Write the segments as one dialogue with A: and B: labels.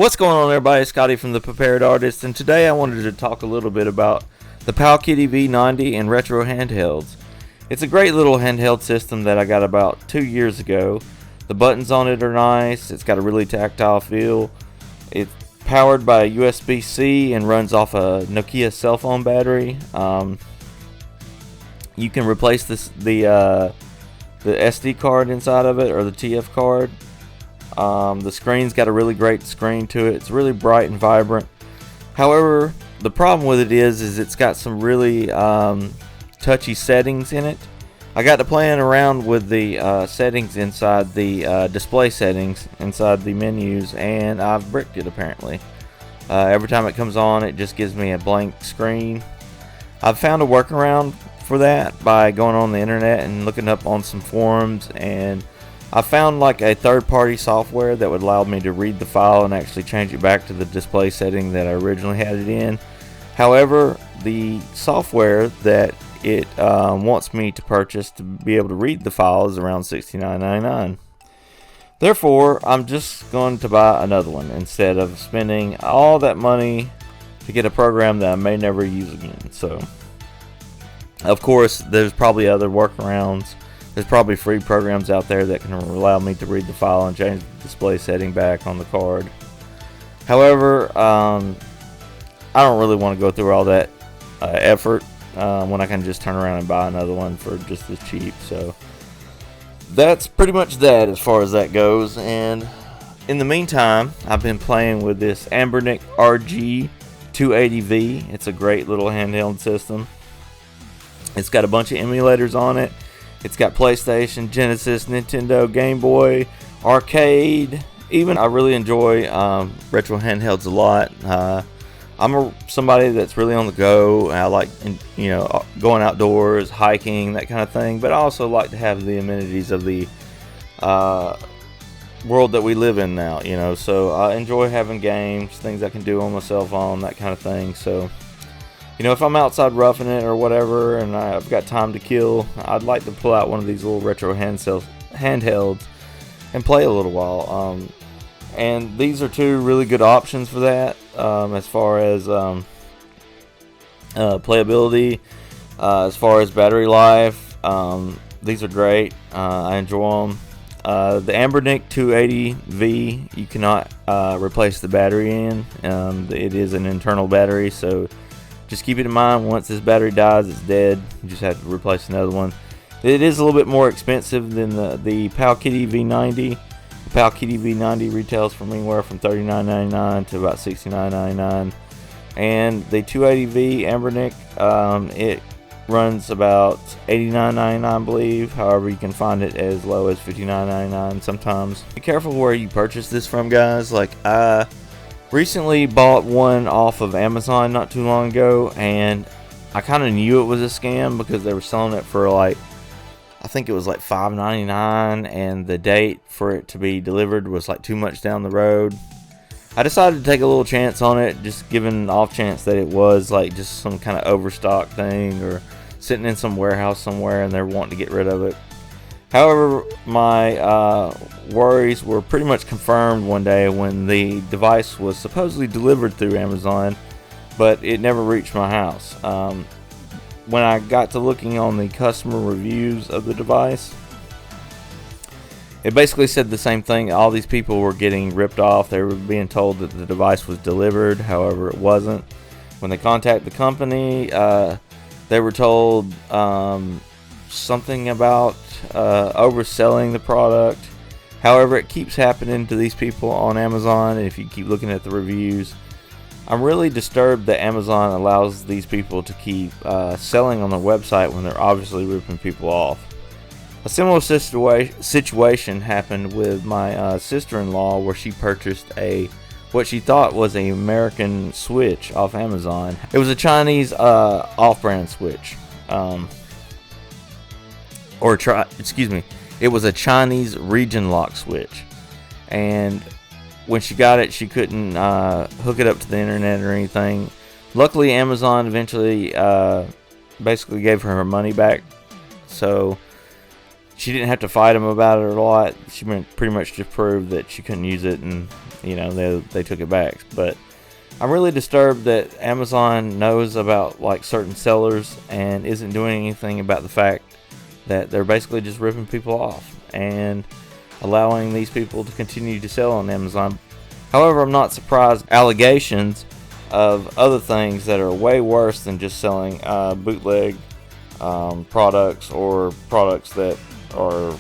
A: What's going on, everybody? Scotty from the Prepared Artist, and today I wanted to talk a little bit about the Powkiddy V90 and retro handhelds. It's a great little handheld system that I got about 2 years ago. The buttons on it are nice. It's got a really tactile feel. It's powered by a USB-C and runs off a Nokia cell phone battery. You can replace the SD card inside of it, or the TF card. The screen's got a really great screen to it. It's really bright and vibrant. However, the problem with it is it's got some really touchy settings in it. I got to playing around with the settings inside the display settings inside the menus, and I've bricked it apparently. Every time it comes on, it just gives me a blank screen. I've found a workaround for that by going on the internet and looking up on some forums, and I found like a third-party software that would allow me to read the file and actually change it back to the display setting that I originally had it in. However, the software that it wants me to purchase to be able to read the file is around $69.99. Therefore, I'm just going to buy another one instead of spending all that money to get a program that I may never use again. So, of course, there's probably other workarounds. There's probably free programs out there that can allow me to read the file and change the display setting back on the card. However, I don't really want to go through all that effort when I can just turn around and buy another one for just as cheap. So that's pretty much that as far as that goes. And in the meantime, I've been playing with this anbernic RG280V. It's a great little handheld system. It's got a bunch of emulators on it. It's got PlayStation, Genesis, Nintendo, Game Boy, arcade. Even I really enjoy retro handhelds a lot. I'm somebody that's really on the go. I like, going outdoors, hiking, that kind of thing. But I also like to have the amenities of the world that we live in now. So I enjoy having games, things I can do on my cell phone, that kind of thing. So, if I'm outside roughing it or whatever and I've got time to kill, I'd like to pull out one of these little retro handhelds and play a little while. And these are two really good options for that as far as playability, as far as battery life. These are great. I enjoy them. The anbernic 280V, you cannot replace the battery in. It is an internal battery, so just keep it in mind, once this battery dies, it's dead. You just have to replace another one. It is a little bit more expensive than the Powkiddy V90. The Powkiddy V90 retails from anywhere from $39.99 to about $69.99. And the 280V anbernic, it runs about $89.99, I believe. However, you can find it as low as $59.99 sometimes. Be careful where you purchase this from, guys. Like, I recently bought one off of Amazon not too long ago, and I kind of knew it was a scam because they were selling it for I think it was like $5.99, and the date for it to be delivered was like too much down the road. I decided to take a little chance on it, just given the off chance that it was like just some kind of overstock thing or sitting in some warehouse somewhere and they're wanting to get rid of it. However, my worries were pretty much confirmed one day when the device was supposedly delivered through Amazon, but it never reached my house. When I got to looking on the customer reviews of the device, it basically said the same thing. All these people were getting ripped off. They were being told that the device was delivered. However, it wasn't. When they contacted the company, they were told something about overselling the product. However, it keeps happening to these people on Amazon, and if you keep looking at the reviews, I'm really disturbed that Amazon allows these people to keep selling on their website when they're obviously ripping people off. A similar situation happened with my sister-in-law, where she purchased what she thought was an American Switch off Amazon. It was a Chinese off-brand Switch. It was a Chinese region lock switch, and when she got it, she couldn't hook it up to the internet or anything. Luckily, Amazon eventually basically gave her money back, so she didn't have to fight them about it a lot. She pretty much just proved that she couldn't use it, and you know, they took it back. But I'm really disturbed that Amazon knows about like certain sellers and isn't doing anything about the fact that they're basically just ripping people off and allowing these people to continue to sell on Amazon. However, I'm not surprised allegations of other things that are way worse than just selling bootleg products, or products that are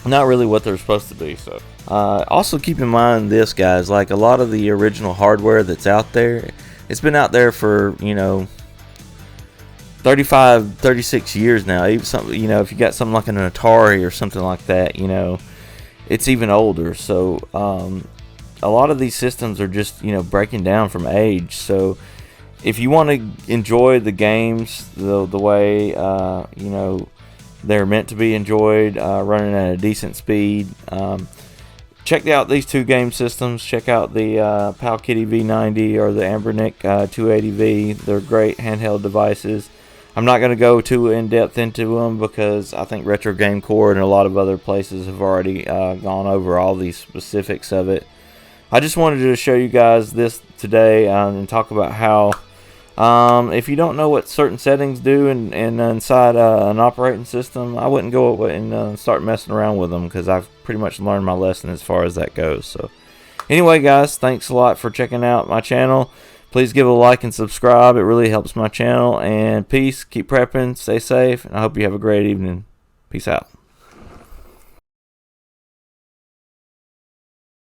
A: not really what they're supposed to be. So also keep in mind this, guys, like a lot of the original hardware that's out there, it's been out there for, you know, 35, 36 years now. Even something, you know, if you got something like an Atari or something like that, you know, it's even older. So a lot of these systems are just, you know, breaking down from age. So if you want to enjoy the games the way you know, they're meant to be enjoyed, running at a decent speed, check out these two game systems. Check out the Powkiddy V90 or the anbernic 280V. They're great handheld devices. I'm not going to go too in-depth into them because I think Retro Game Core and a lot of other places have already gone over all these specifics of it. I just wanted to show you guys this today and talk about how if you don't know what certain settings do inside an operating system, I wouldn't go and start messing around with them, because I've pretty much learned my lesson as far as that goes. So anyway, guys, thanks a lot for checking out my channel. Please give a like and subscribe. It really helps my channel. And peace. Keep prepping. Stay safe. And I hope you have a great evening. Peace out.